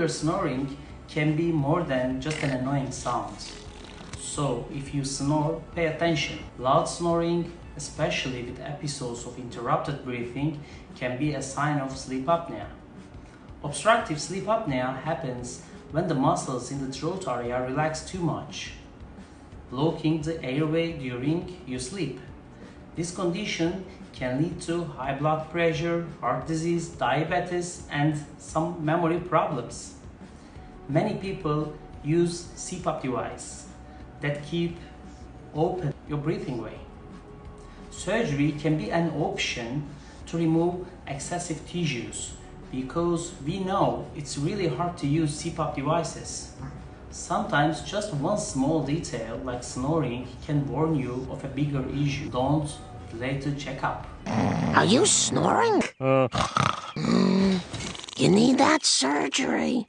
Regular snoring can be more than just an annoying sound. So, if you snore, pay attention. Loud snoring, especially with episodes of interrupted breathing, can be a sign of sleep apnea. Obstructive sleep apnea happens when the muscles in the throat area relax too much, blocking the airway during your sleep. This condition can lead to high blood pressure, heart disease, diabetes, and some memory problems. Many people use CPAP devices that keep open your breathing way. Surgery can be an option to remove excessive tissues because we know it's really hard to use CPAP devices. Sometimes just one small detail like snoring can warn you of a bigger issue. Don't delay to check up. Are you snoring? You need that surgery.